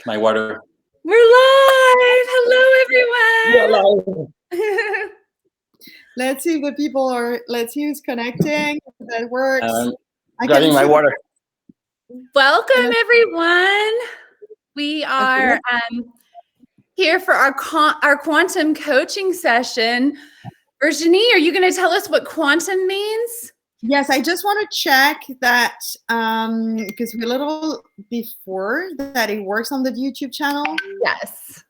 my water. We're live. Hello, everyone. Live. Let's see if the people are. Let's see who's connecting. If that works. Grabbing my water. Welcome, everyone. We are here for our quantum coaching session. Virginie, are you going to tell us what quantum means? Yes, I just want to check that because we're a little before that it works on the YouTube channel. Yes.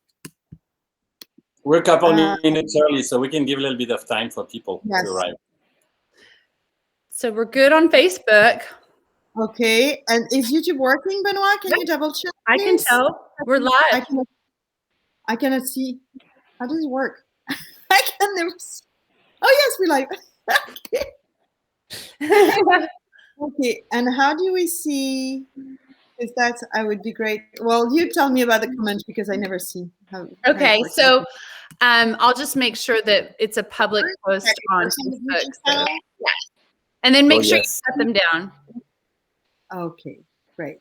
We're a couple minutes early, so we can give a little bit of time for people to arrive. So we're good on Facebook. Okay, and is YouTube working, Benoit? Can you double check? I can tell. We're live. I cannot see. How does it work? I can never see. Oh yes, we're live. Okay. Okay, and how do we see? Because I would be great. Well, you tell me about the comments because I never see how. Okay, so I'll just make sure that it's a public post on Facebook. So, and then make sure you set them down. Okay, great,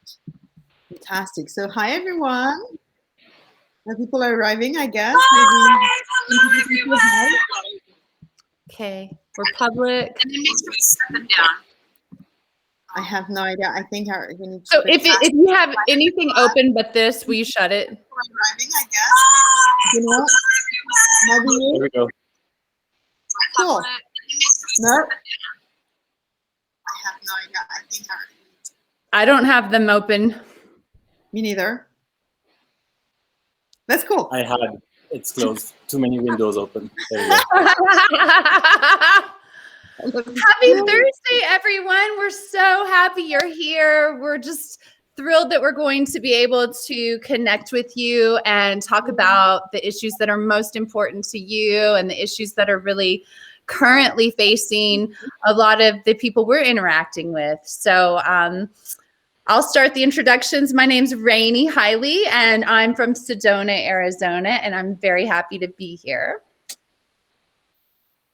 fantastic. So hi everyone. People are arriving, I guess. Maybe. Okay, we're public. And then make sure you set them down. I have no idea. I think we need to. So if you have anything open but this, will you shut it? Arriving, I guess. You know, maybe. There we go. Cool. No. I have no idea. I think I don't have them open. Me neither. That's cool. I had. It's closed. Too many windows open. There you go. Happy Thursday, everyone. We're so happy you're here. We're just thrilled that we're going to be able to connect with you and talk about the issues that are most important to you and the issues that are really currently facing a lot of the people we're interacting with. So I'll start the introductions. My name's Rainey Highley, and I'm from Sedona, Arizona, and I'm very happy to be here.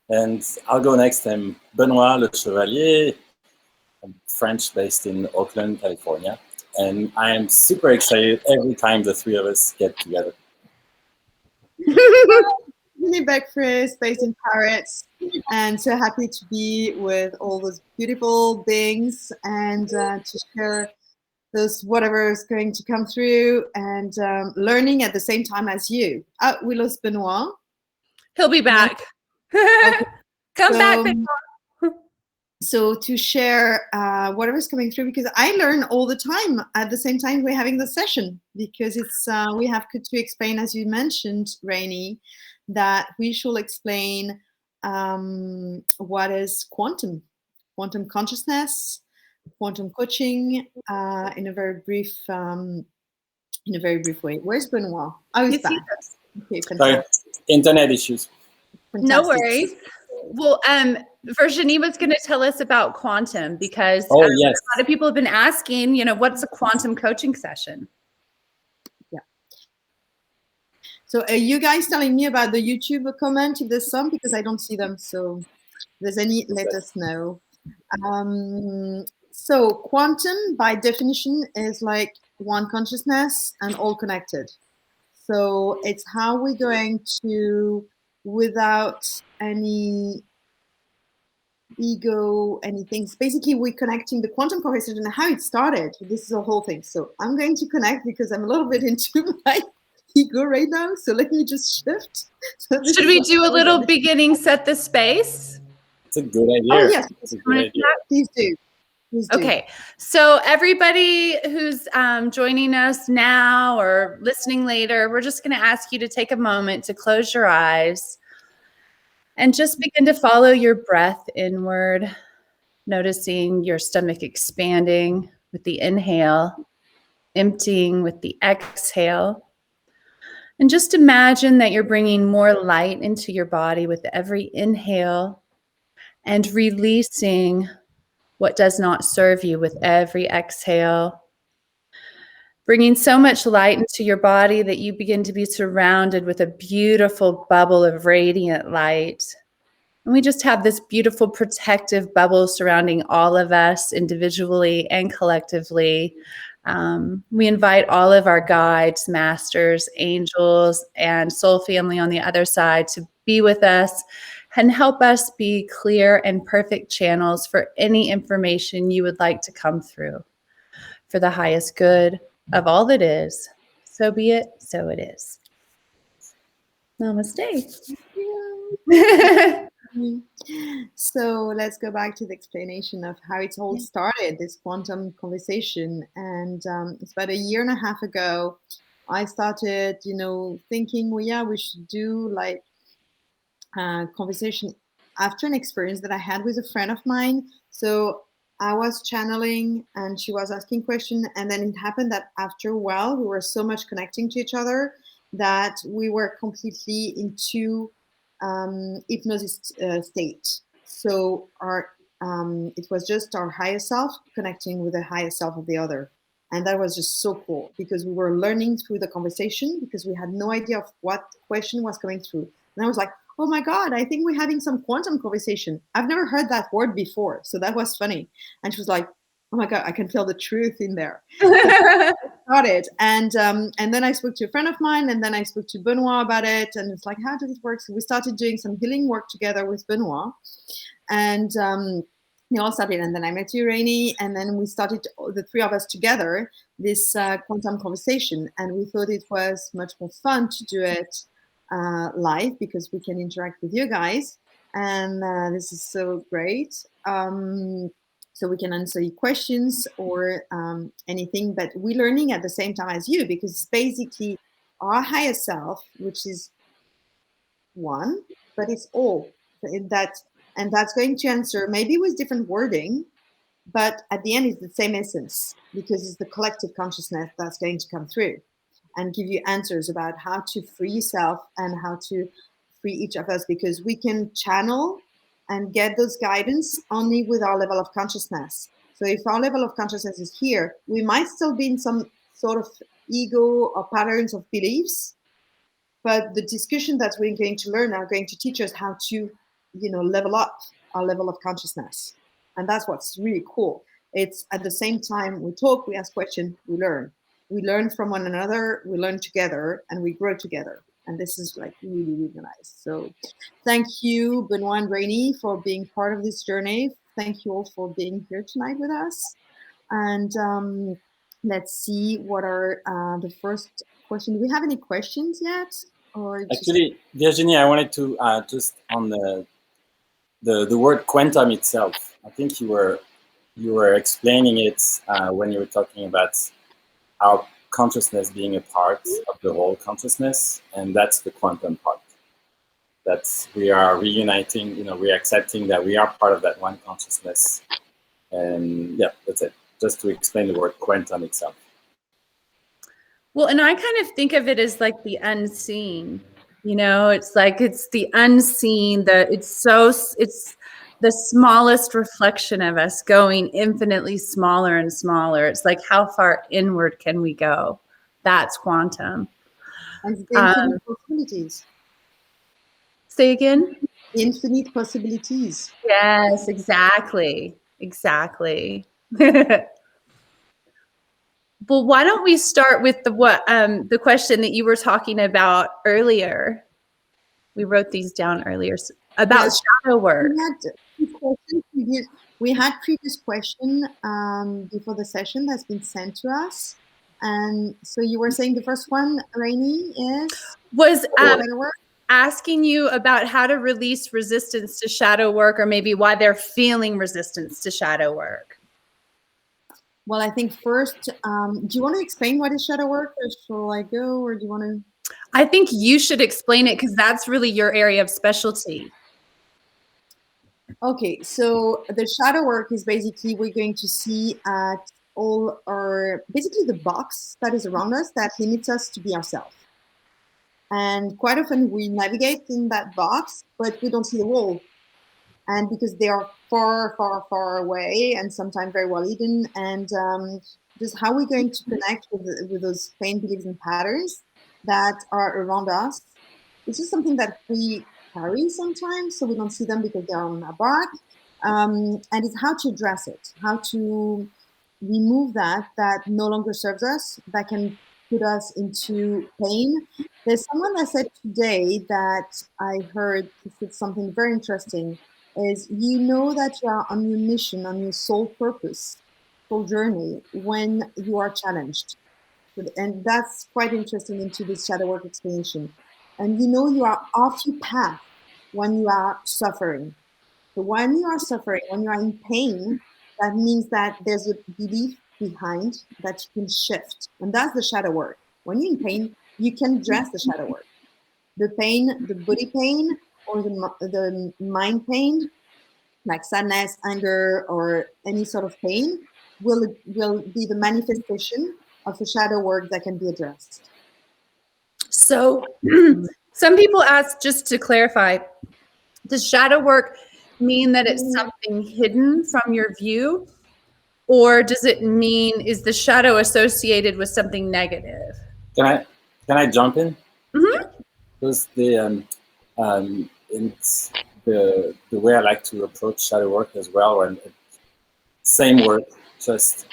And I'll go next. I'm Benoit LeChevallier. I'm French, based in Oakland, California. And I am super excited every time the three of us get together. Beck-Friis, based in Paris, and so happy to be with all those beautiful beings and to share those whatever is going to come through and learning at the same time as you. We lost Benoit. He'll be back. Come back. So to share whatever's coming through, because I learn all the time at the same time we're having the session, because it's we have to explain, as you mentioned, Rainey, that we should explain what is quantum consciousness, quantum coaching in a very brief way. Where's Benoit? Oh, he's back. Okay, sorry, internet issues. Fantastic. No worries. Well, Virginie was going to tell us about quantum because a lot of people have been asking, what's a quantum coaching session? Yeah. So are you guys telling me about the YouTube comment if there's some, because I don't see them. So if there's any, let us know. So quantum by definition is like one consciousness and all connected. So it's how we're going to, without any ego, anything. Basically, we're connecting the quantum conversation and how it started. This is a whole thing. So I'm going to connect because I'm a little bit into my ego right now. So let me just shift. So should we do a little beginning, set the space? It's a good idea. Oh, yes. It's a good idea. Please do. Okay, so everybody who's joining us now or listening later, we're just going to ask you to take a moment to close your eyes and just begin to follow your breath inward, noticing your stomach expanding with the inhale, emptying with the exhale. And just imagine that you're bringing more light into your body with every inhale and releasing what does not serve you with every exhale. Bringing so much light into your body that you begin to be surrounded with a beautiful bubble of radiant light. And we just have this beautiful protective bubble surrounding all of us individually and collectively, We invite all of our guides, masters, angels, and soul family on the other side to be with us and help us be clear and perfect channels for any information you would like to come through for the highest good of all that is. So be it, so it is. Namaste. So let's go back to the explanation of how it all started, this quantum conversation. And it's about 1.5 years ago, I started, thinking, well, yeah, we should do like a conversation after an experience that I had with a friend of mine. So I was channeling and she was asking questions. And then it happened that after a while, we were so much connecting to each other that we were completely into hypnosis state. So it was just our higher self connecting with the higher self of the other. And that was just so cool because we were learning through the conversation because we had no idea of what question was coming through. And I was like, oh my God, I think we're having some quantum conversation. I've never heard that word before. So that was funny. And she was like, oh my God, I can feel the truth in there. Got it. And then I spoke to a friend of mine, and then I spoke to Benoit about it. And it's like, how does it work? So we started doing some healing work together with Benoit. And we all started. And then I met you, Rainey. And then we started, the three of us together, this quantum conversation. And we thought it was much more fun to do it live because we can interact with you guys. And this is so great. So we can answer your questions or anything, but we're learning at the same time as you because it's basically our higher self, which is one, but it's all. And that's going to answer maybe with different wording, but at the end it's the same essence because it's the collective consciousness that's going to come through and give you answers about how to free yourself and how to free each of us, because we can channel and get those guidance only with our level of consciousness. So if our level of consciousness is here, we might still be in some sort of ego or patterns of beliefs, but the discussion that we're going to learn are going to teach us how to, level up our level of consciousness. And that's what's really cool. It's at the same time we talk, we ask questions, we learn. We learn from one another, we learn together, and we grow together. And this is like really, really nice. So thank you, Benoit and Rainey, for being part of this journey. Thank you all for being here tonight with us. And let's see what are the first question. Do we have any questions yet? Or actually, Virginie, I wanted to just on the word quantum itself. I think you were explaining it when you were talking about our consciousness being a part of the whole consciousness, and that's the quantum part. That's we are reuniting, we're accepting that we are part of that one consciousness. And yeah, that's it. Just to explain the word quantum itself. Well, and I kind of think of it as like the unseen, it's like it's the unseen, it's the smallest reflection of us going infinitely smaller and smaller. It's like, how far inward can we go? That's quantum. And the infinite possibilities. Say again? Infinite possibilities. Yes, exactly. Exactly. Well, why don't we start with the question that you were talking about earlier? We wrote these down earlier about shadow work. We had previous question before the session that's been sent to us. And so you were saying the first one, Rainey, was asking you about how to release resistance to shadow work, or maybe why they're feeling resistance to shadow work. Well, I think first, do you want to explain what is shadow work, or shall I go, or do you want to? I think you should explain it because that's really your area of specialty. Okay, so the shadow work is basically we're going to see at all our, basically the box that is around us that limits us to be ourselves. And quite often we navigate in that box, but we don't see the wall. And because they are far, far, far away and sometimes very well hidden. And just how we're going to connect with those pain, beliefs, and patterns that are around us. It's just something that we carry sometimes, so we don't see them because they're on our back. And it's how to address it, how to remove that no longer serves us, that can put us into pain. There's someone that said today that I heard said something very interesting, is you know that you are on your mission, on your sole purpose, soul journey, when you are challenged. And that's quite interesting into this shadow work explanation. And you know you are off your path when you are suffering. So when you are suffering, when you are in pain, that means that there's a belief behind that you can shift. And that's the shadow work. When you're in pain, you can address the shadow work. The pain, the body pain, or the mind pain, like sadness, anger, or any sort of pain, will be the manifestation of the shadow work that can be addressed. So some people ask, just to clarify, does shadow work mean that it's something hidden from your view? Or does it mean, is the shadow associated with something negative? Can I jump in? Mm-hmm. Because it's the way I like to approach shadow work as well, and same word, just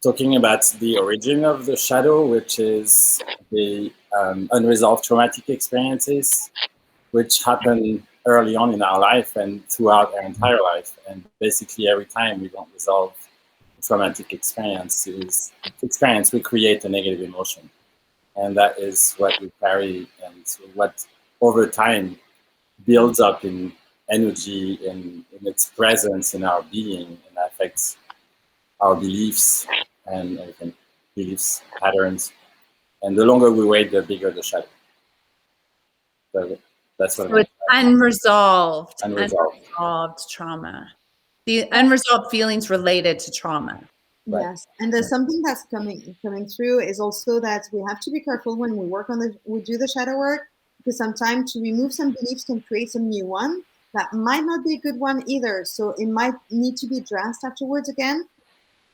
talking about the origin of the shadow, which is the unresolved traumatic experiences, which happen early on in our life and throughout our entire life. And basically every time we don't resolve traumatic experience, we create a negative emotion. And that is what we carry, and what over time builds up in energy, in its presence in our being, and affects our beliefs and everything, beliefs, patterns. And the longer we wait, the bigger the shadow. So that's what. So it's unresolved trauma. The unresolved feelings related to trauma. Right. Yes, and there's something that's coming through is also that we have to be careful when we do the shadow work, because sometimes to remove some beliefs can create some new one that might not be a good one either. So it might need to be addressed afterwards again.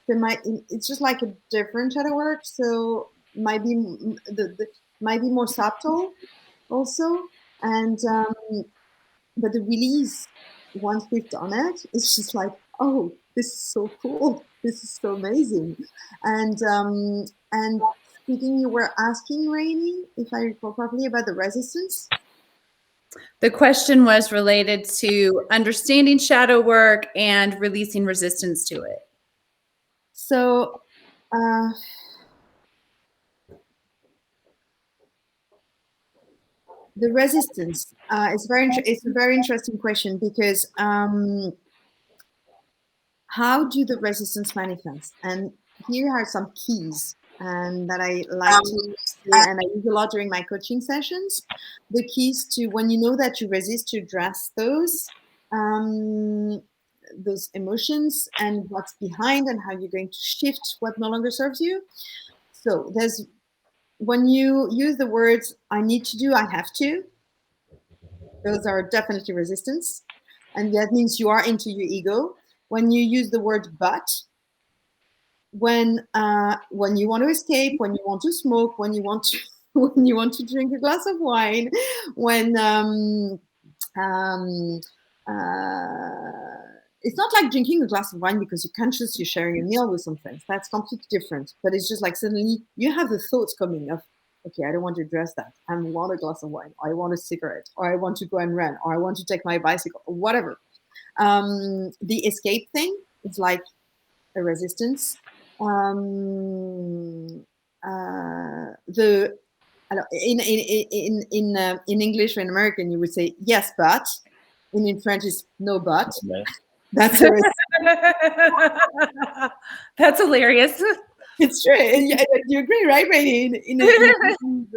It's just like a different shadow work, so might be might be more subtle also. And but the release, once we've done it, it's just like, oh, this is so cool. This is so amazing. And speaking, you were asking, Rainey, if I recall properly, about the resistance. The question was related to understanding shadow work and releasing resistance to it. So the resistance it's a very interesting question, because how do the resistance manifest? And here are some keys and that I like to say, and I use a lot during my coaching sessions. The keys to when you know that you resist, to address those emotions and what's behind, and how you're going to shift what no longer serves you. So there's, when you use the words "I need to do," "I have to," those are definitely resistance, and that means you are into your ego. When you use the word "but," when you want to escape, when you want to smoke, when you want to when you want to drink a glass of wine, when it's not like drinking a glass of wine because you're conscious you're sharing a meal with some friends. That's completely different. But it's just like suddenly you have the thoughts coming of, okay, I don't want to address that. I want a glass of wine, or I want a cigarette, or I want to go and run, or I want to take my bicycle, or whatever. The escape thing is like a resistance. In English or in American, you would say yes, but. And in French, is no, but. That's that's hilarious. It's true. You agree, right, Rainey?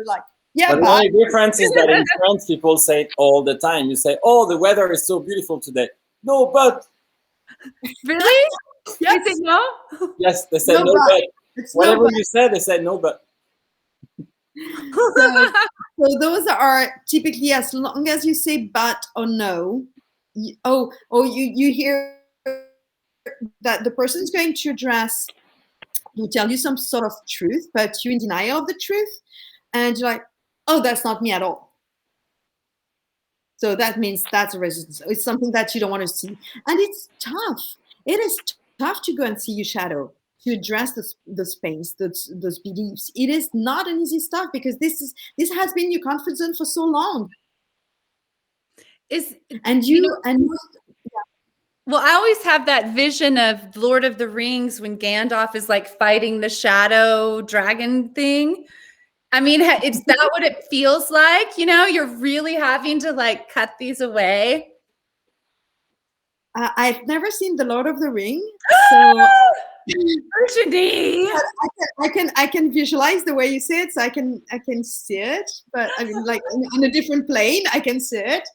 Like, yeah, but the only difference is that in French, people say it all the time. You say, "Oh, the weather is so beautiful today." No, but. Really? Yes. You say no? Yes, they say no, but. Whatever you said, they said no, but. So those are typically, as long as you say but or no, you hear that the person's going to address, will tell you some sort of truth, but you're in denial of the truth, and you're like, oh, that's not me at all. So that means that's a resistance. It's something that you don't want to see, and it's tough. It is have to go and see your shadow to address those pains, those beliefs. It is not an easy stuff because this has been your comfort zone for so long. Well, I always have that vision of Lord of the Rings when Gandalf is like fighting the shadow dragon thing. I mean, is that what it feels like? You know, you're really having to like cut these away. I've never seen the Lord of the Rings, so Virginie. I can visualize the way you say it, so I can see it. But I mean, like on a different plane, I can see it.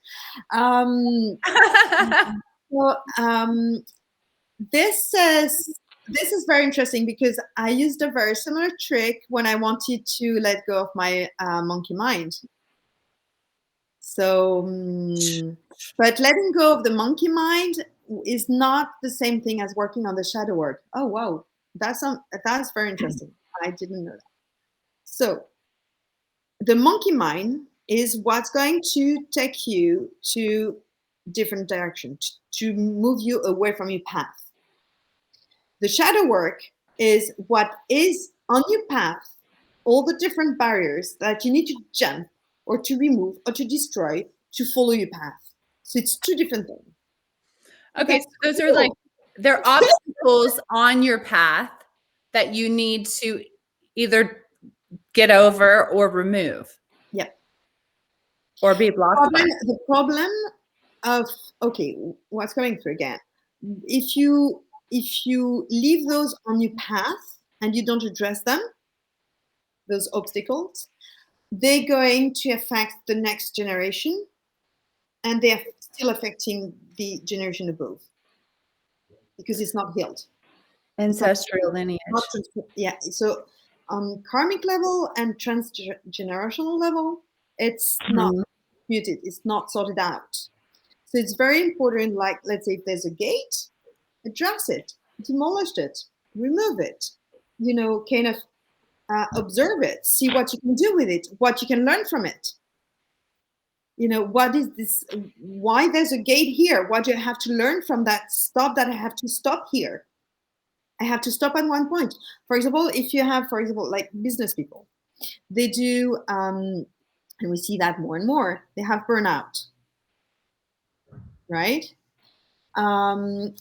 This is very interesting because I used a very similar trick when I wanted to let go of my monkey mind. So, but letting go of the monkey mind is not the same thing as working on the shadow work. Oh, wow. That's very interesting. I didn't know that. So the monkey mind is what's going to take you to different directions, to move you away from your path. The shadow work is what is on your path, all the different barriers that you need to jump or to remove or to destroy to follow your path. So it's two different things. Okay, so those are like, they're obstacles on your path that you need to either get over or remove. Yeah. Or be blocked by. The problem of, okay, what's coming through again? If you leave those on your path and you don't address them, those obstacles, they're going to affect the next generation, and they're still affecting the generation above because it's not healed. Ancestral lineage. Yeah. So on karmic level and transgenerational level, it's not muted. It's not sorted out. So it's very important. Like, let's say if there's a gate, address it, demolish it, remove it. You know, kind of observe it, see what you can do with it, what you can learn from it. You know, what is this? Why there's a gate here? What do I have to learn from that? Stop that I have to stop here. I have to stop at one point. For example, if you have, for example, like business people, they do, and we see that more and more, they have burnout, right?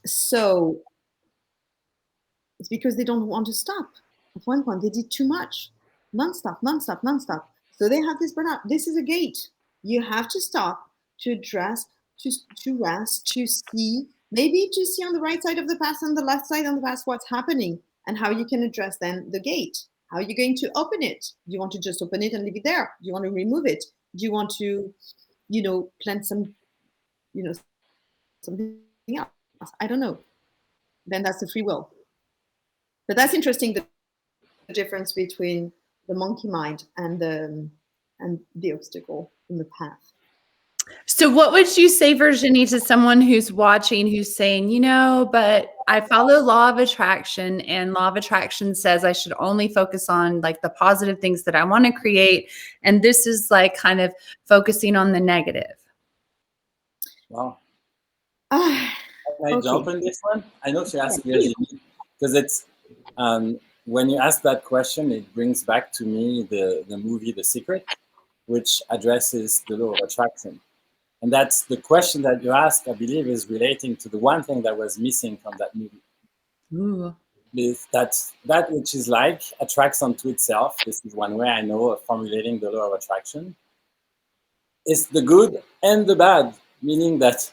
So it's because they don't want to stop. At one point, they did too much, non-stop. So they have this burnout. This is a gate. You have to stop, to address, to rest, to see, maybe to see on the right side of the path and the left side on the path what's happening and how you can address then the gate. How are you going to open it? Do you want to just open it and leave it there? Do you want to remove it? Do you want to, you know, plant some, you know, something else? I don't know. Then that's the free will. But that's interesting, the difference between the monkey mind and the obstacle in the path. So what would you say, Virginie, to someone who's watching, who's saying, you know, but I follow law of attraction, and law of attraction says I should only focus on like the positive things that I want to create, and this is like kind of focusing on the negative? Wow. Can I jump on this one? I know she asked Virginie, because it's when you ask that question, it brings back to me the movie The Secret, which addresses the law of attraction. And that's the question that you ask, I believe, is relating to the one thing that was missing from that movie. Ooh. That which is like attracts onto itself. This is one way I know of formulating the law of attraction. It's the good and the bad, meaning that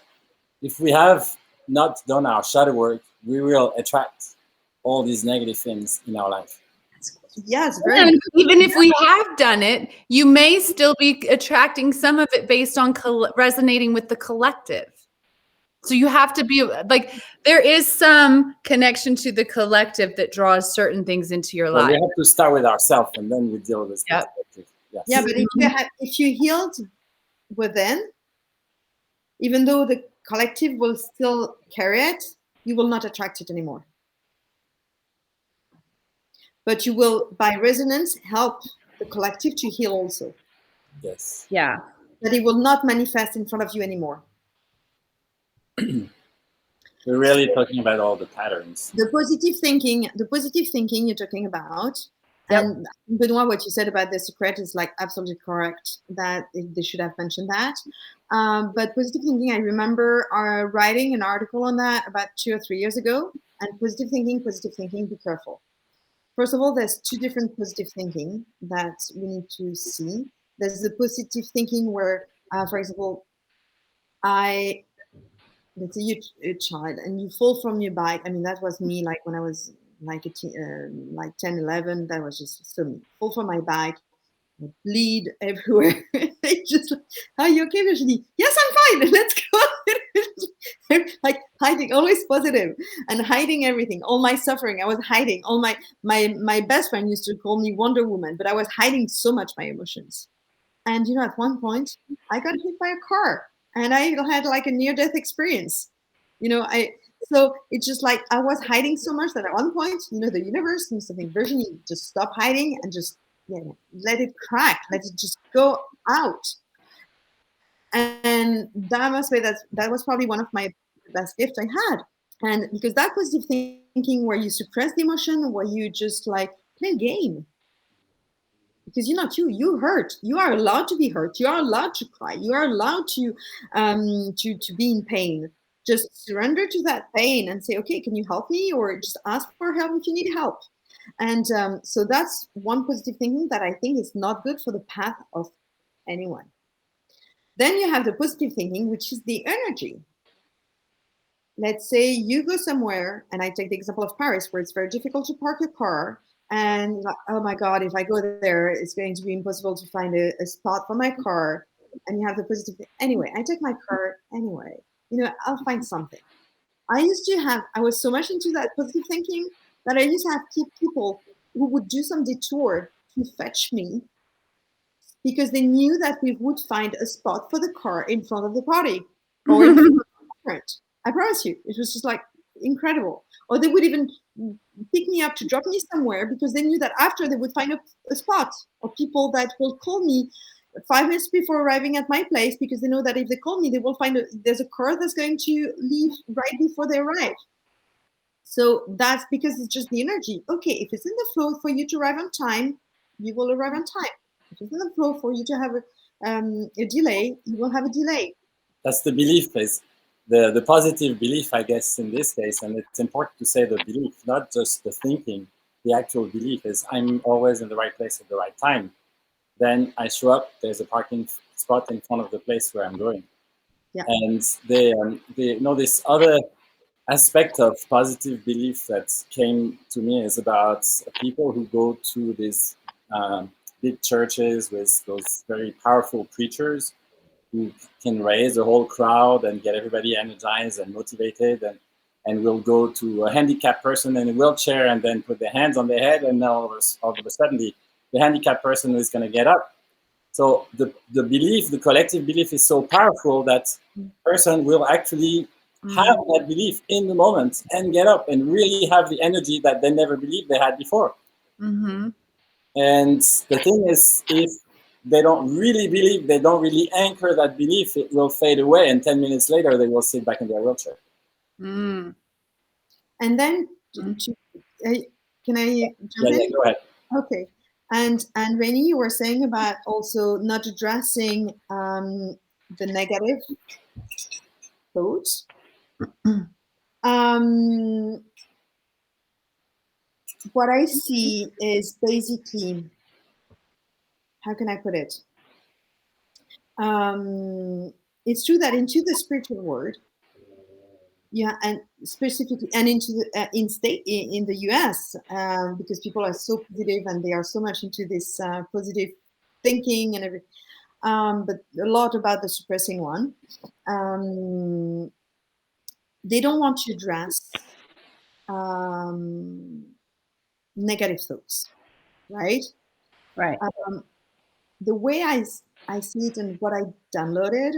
if we have not done our shadow work, we will attract all these negative things in our life. Yes, even if we have done it, you may still be attracting some of it based on resonating with the collective. So you have to be like, there is some connection to the collective that draws certain things into your life. We have to start with ourselves, and then we deal with the collective. Yes. Yeah, but if you healed within, even though the collective will still carry it, you will not attract it anymore. But you will, by resonance, help the collective to heal also. Yes. Yeah. But it will not manifest in front of you anymore. We're really talking about all the patterns. The positive thinking you're talking about. Yep. And Benoit, what you said about the secret is like absolutely correct, that they should have mentioned that. But positive thinking, I remember writing an article on that about 2 or 3 years ago. And positive thinking, be careful. First of all, there's two different positive thinking that we need to see. There's the positive thinking where, for example, let's say you're a child and you fall from your bike. I mean, that was me, like when I was like like 10, 11, that was just so me. Fall from my bike, I bleed everywhere. Just like, are you okay, Virginie? Yes, I'm fine. Let's go. Like hiding, always positive, and hiding everything, all my suffering. I was hiding. All my best friend used to call me Wonder Woman, but I was hiding so much my emotions. And at one point, I got hit by a car, and I had like a near-death experience. So it's just like I was hiding so much that at one point, the universe needs to think, Virginie, just stop hiding and just let it crack, let it just go out. And that must be that was probably one of my best gifts I had. And because that positive thinking where you suppress the emotion, where you just like play a game. Because you're not you hurt. You are allowed to be hurt. You are allowed to cry. You are allowed to be in pain. Just surrender to that pain and say, okay, can you help me? Or just ask for help if you need help. And so that's one positive thinking that I think is not good for the path of anyone. Then you have the positive thinking, which is the energy. Let's say you go somewhere, and I take the example of Paris, where it's very difficult to park a car. And like, oh my God, if I go there, it's going to be impossible to find a spot for my car. And you have the positive. Anyway, I take my car anyway. I'll find something. I was so much into that positive thinking that I used to have people who would do some detour to fetch me because they knew that we would find a spot for the car in front of the party or in front of the restaurant. I promise you, it was just like incredible. Or they would even pick me up to drop me somewhere because they knew that after they would find a spot, or people that will call me 5 minutes before arriving at my place because they know that if they call me, they will find there's a car that's going to leave right before they arrive. So that's because it's just the energy. Okay, if it's in the flow for you to arrive on time, you will arrive on time. If it's in the flow for you to have a delay, you will have a delay. That's the belief phase. The positive belief, I guess, in this case, and it's important to say the belief, not just the thinking. The actual belief is I'm always in the right place at the right time. Then I show up, there's a parking spot in front of the place where I'm going. Yeah. And this other aspect of positive belief that came to me is about people who go to these big churches with those very powerful preachers who can raise a whole crowd and get everybody energized and motivated, and will go to a handicapped person in a wheelchair and then put their hands on their head, and now all of a sudden the handicapped person is going to get up. So the belief, the collective belief is so powerful that person will actually have that belief in the moment and get up and really have the energy that they never believed they had before. Mm-hmm. And the thing is, if they don't really believe, they don't really anchor that belief, it will fade away, and 10 minutes later they will sit back in their wheelchair. And then can I jump in? Yeah, go ahead. Okay. And Rainey, you were saying about also not addressing the negative thoughts. What I see is basically, how can I put it? It's true that into the spiritual world, and specifically, and into the in the US, because people are so positive and they are so much into this positive thinking and everything. But a lot about the suppressing one. They don't want to address negative thoughts, right? Right. The way I see it and what I downloaded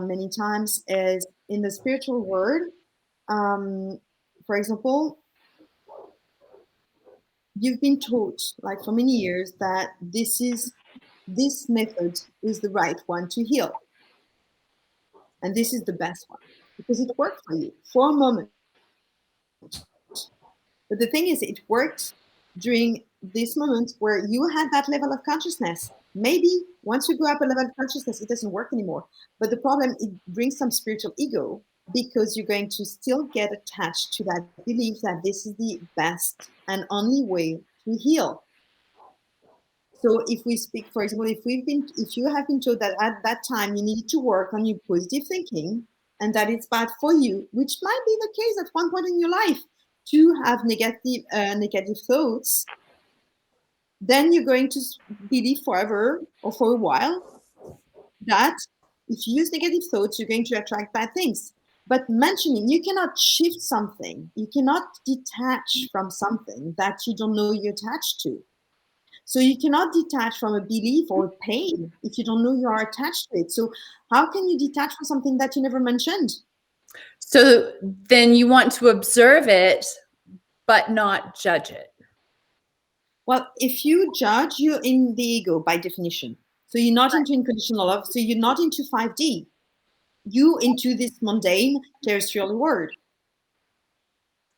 many times is in the spiritual world. For example, you've been taught, like for many years, that this method is the right one to heal, and this is the best one. because it worked for you for a moment. But the thing is, it worked during this moment where you had that level of consciousness. Maybe once you go up a level of consciousness, it doesn't work anymore. But the problem, it brings some spiritual ego, because you're going to still get attached to that belief that this is the best and only way to heal. So if we speak, for example, if you have been told that at that time you need to work on your positive thinking and that it's bad for you, which might be the case at one point in your life, to have negative thoughts, then you're going to believe forever or for a while that if you use negative thoughts, you're going to attract bad things. But mentioning, you cannot shift something. You cannot detach from something that you don't know you're attached to. So you cannot detach from a belief or a pain if you don't know you are attached to it. So how can you detach from something that you never mentioned? So then you want to observe it, but not judge it. Well, if you judge, you're in the ego by definition. So you're not into unconditional love. So you're not into 5D. You into this mundane terrestrial world.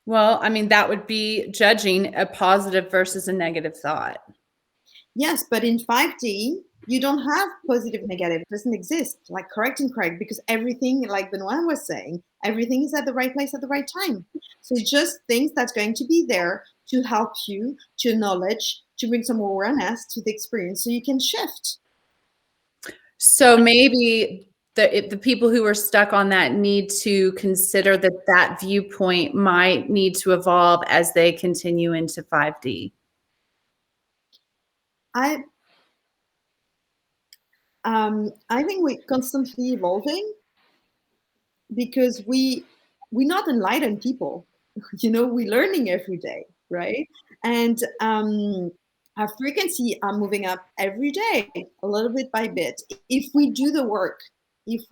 Well, I mean, that would be judging a positive versus a negative thought. Yes, but in 5D, you don't have positive, negative. It doesn't exist, like correct and correct, because everything, like Benoit was saying, everything is at the right place at the right time. So it's just things that's going to be there to help you, to acknowledge, to bring some awareness to the experience so you can shift. So maybe the people who are stuck on that need to consider that viewpoint might need to evolve as they continue into 5D. I think we're constantly evolving because we're not enlightened people. We're learning every day, right? And our frequency are moving up every day, a little bit by bit. If we do the work, if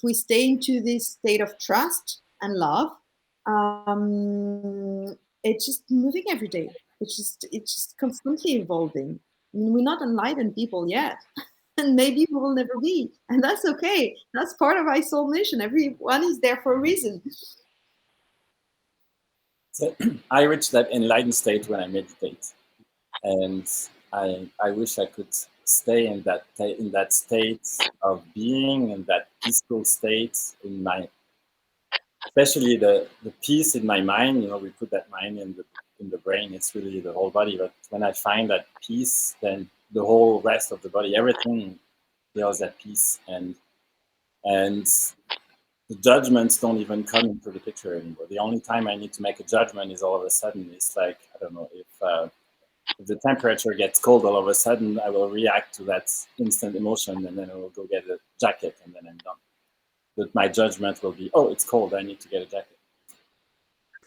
we stay into this state of trust and love, it's just moving every day. It's just constantly evolving. I mean, we're not enlightened people yet. And maybe we will never be. And that's okay. That's part of our soul mission. Everyone is there for a reason. So I reach that enlightened state when I meditate. And I wish I could stay in that state of being, in that peaceful state, especially the peace in my mind. We put that mind in the brain. It's really the whole body. But when I find that peace, then the whole rest of the body, everything feels at peace, and the judgments don't even come into the picture anymore. The only time I need to make a judgment is all of a sudden. It's like, I don't know, if the temperature gets cold, all of a sudden I will react to that instant emotion, and then I will go get a jacket, and then I'm done. But my judgment will be, oh, it's cold, I need to get a jacket.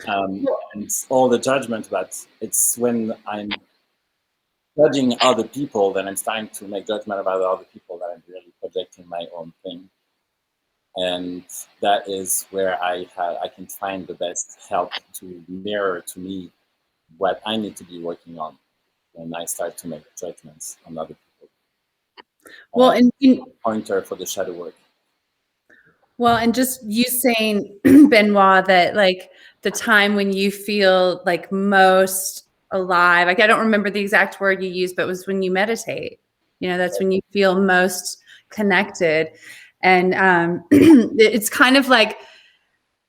And all the judgment, but it's when I'm judging other people, then I'm starting to make judgment about other people, that I'm really projecting my own thing. And that is where I can find the best help to mirror to me what I need to be working on when I start to make judgments on other people. Well, and pointer for the shadow work. Well, and just you saying, Benoit, that like the time when you feel like most alive, like I don't remember the exact word you used, but it was when you meditate. That's when you feel most connected. And it's kind of like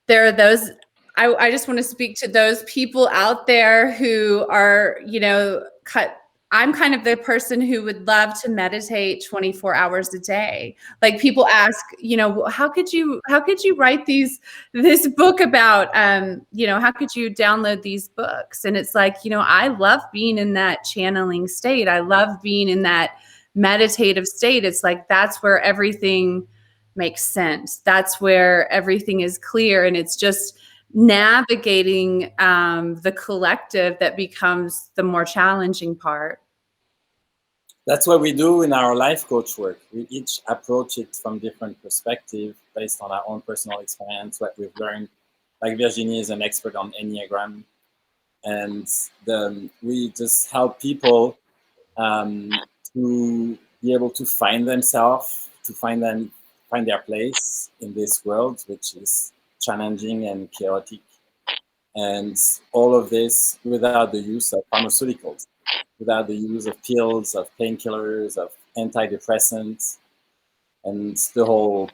there are those, I just want to speak to those people out there who are, I'm kind of the person who would love to meditate 24 hours a day. Like people ask, how could you write this book about, how could you download these books? And it's like, I love being in that channeling state. I love being in that meditative state. It's like, that's where everything makes sense. That's where everything is clear. And it's just navigating the collective that becomes the more challenging part. That's what we do in our life coach work. We each approach it from different perspectives based on our own personal experience, what we've learned. Like Virginie is an expert on Enneagram, and we just help people to be able to find themselves, to find find their place in this world, which is challenging and chaotic. And all of this without the use of pharmaceuticals, without the use of pills, of painkillers, of antidepressants, and the whole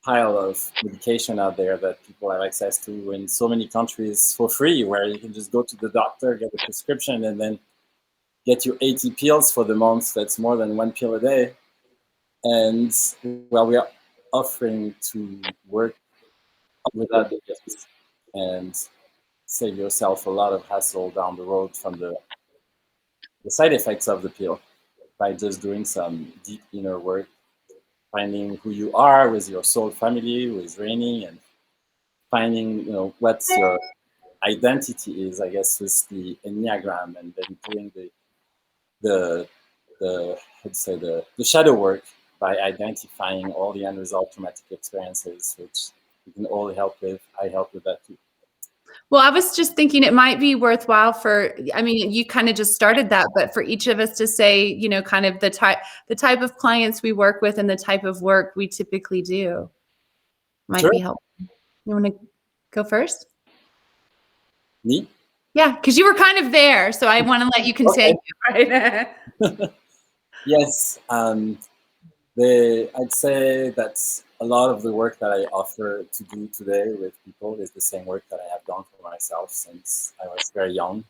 pile of medication out there that people have access to in so many countries for free, where you can just go to the doctor, get a prescription, and then get your 80 pills for the month. That's more than one pill a day. And well, we are offering to work without the pills and save yourself a lot of hassle down the road from the side effects of the pill by just doing some deep inner work, finding who you are with your soul family, with Rainey, and finding, what your identity is, I guess, with the Enneagram, and then doing the shadow work by identifying all the unresolved traumatic experiences, which we can all help with. I help with that too. Well, I was just thinking it might be worthwhile you kind of just started that, but for each of us to say, kind of the type of clients we work with and the type of work we typically do might be helpful. You want to go first? Me? Yeah, because you were kind of there, so I want to let you continue, right? Yes. I'd say that a lot of the work that I offer to do today with people is the same work that I have done for myself since I was very young.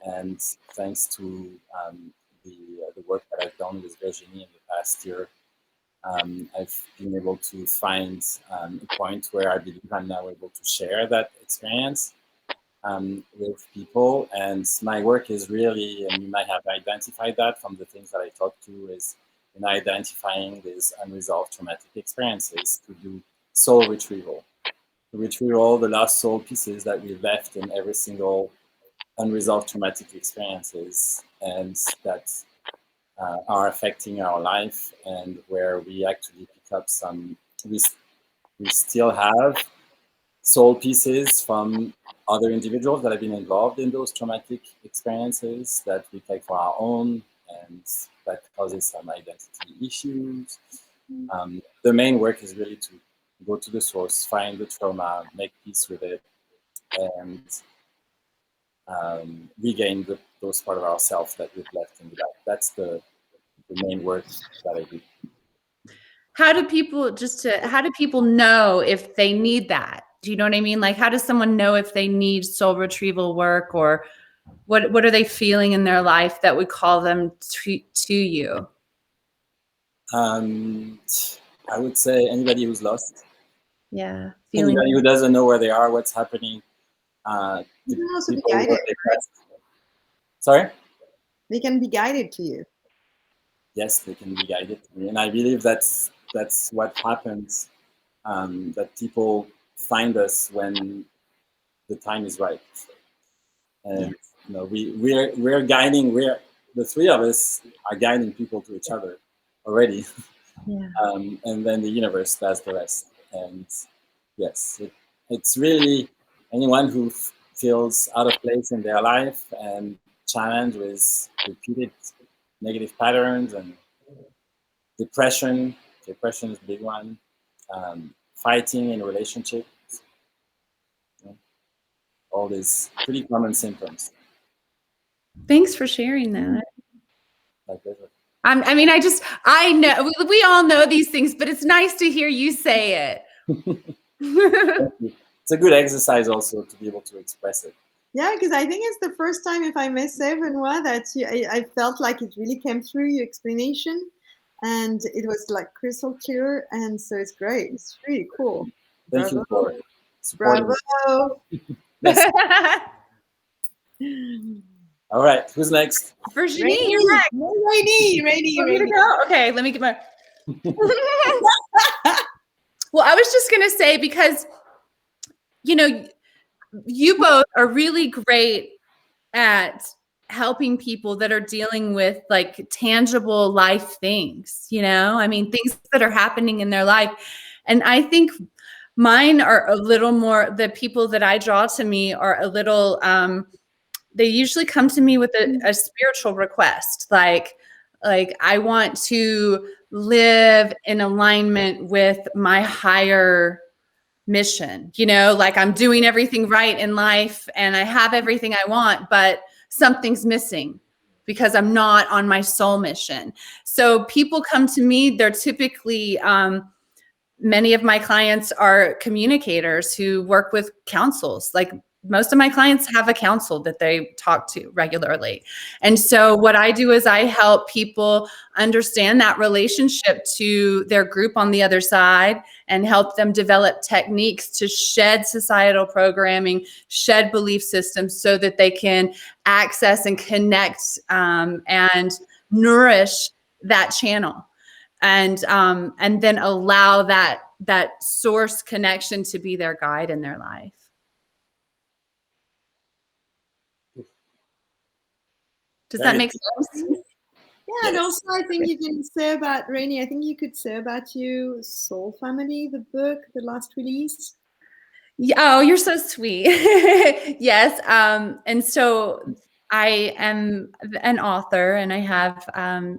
And thanks to the work that I've done with Virginie in the past year, I've been able to find a point where I believe I'm now able to share that experience with people. And my work is really, and you might have identified that from the things that I talk to, is in identifying these unresolved traumatic experiences to do soul retrieval. To retrieve all the lost soul pieces that we left in every single unresolved traumatic experiences, and that are affecting our life, and where we actually pick up we still have soul pieces from other individuals that have been involved in those traumatic experiences that we take for our own, and that causes some identity issues. The main work is really to go to the source, find the trauma, make peace with it, and regain those part of ourselves that we've left in the back. That's the main work that I do. How do people know if they need that? Do you know what I mean? Like, how does someone know if they need soul retrieval work, or what are they feeling in their life that would call them to you? I would say anybody who's lost. Yeah. Anybody who doesn't know where they are, what's happening. You can also be guided. Sorry? They can be guided to you. Yes, they can be guided to me. And I believe that's what happens, that people find us when the time is right. And we're guiding, the three of us are guiding people to each other already. Yeah. And then the universe does the rest. And yes, it's really anyone who feels out of place in their life and challenged with repeated negative patterns and depression is a big one, fighting in relationships, all these pretty common symptoms. Thanks for sharing that. My pleasure. I know we all know these things, but it's nice to hear you say it. It's a good exercise also to be able to express it. Yeah, because I think it's the first time, if I may say, Benoit, that I felt like it really came through your explanation, and it was like crystal clear, and so it's great. It's really cool. Thank you for supporting. Bravo. All right, who's next? Virginie, you're next. Rainey. Okay, let me get my. Well, I was just gonna say, because you both are really great at helping people that are dealing with like tangible life things, things that are happening in their life. And I think mine are a little more, the people that I draw to me are a little, they usually come to me with a spiritual request. Like, Like, I want to live in alignment with my higher mission, you know, like I'm doing everything right in life and I have everything I want, but something's missing because I'm not on my soul mission. So people come to me, they're typically, many of my clients are communicators who work with councils. Like, most of my clients have a council that they talk to regularly. And so what I do is I help people understand that relationship to their group on the other side and help them develop techniques to shed societal programming, shed belief systems so that they can access and connect and nourish that channel. And then allow that source connection to be their guide in their life. Does that make sense? Yeah, and also I think you can say about Rainey, I think you could say about you, Soul Family, the book, the last release. Yeah, oh, you're so sweet. Yes. And so I am an author and I have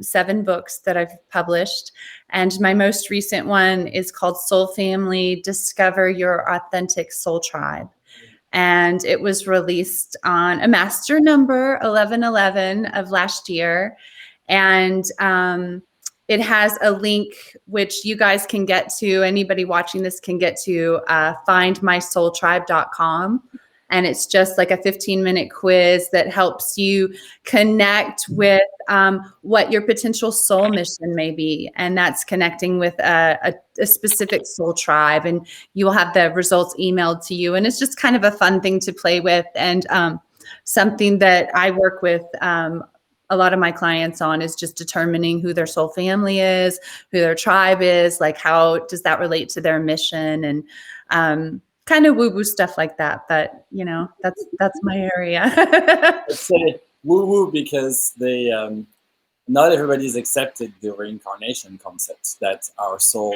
7 books that I've published. And my most recent one is called Soul Family, Discover Your Authentic Soul Tribe. And it was released on a master number 1111 of last year. And it has a link which you guys can get to, anybody watching this can get to findmysoultribe.com. And it's just like a 15-minute quiz that helps you connect with what your potential soul mission may be. And that's connecting with a specific soul tribe. And you will have the results emailed to you. And it's just kind of a fun thing to play with, and something that I work with a lot of my clients on is just determining who their soul family is, who their tribe is, like how does that relate to their mission, and kind of woo-woo stuff like that. But you know, that's my area. Let's say woo-woo because they not everybody's accepted the reincarnation concept, that our soul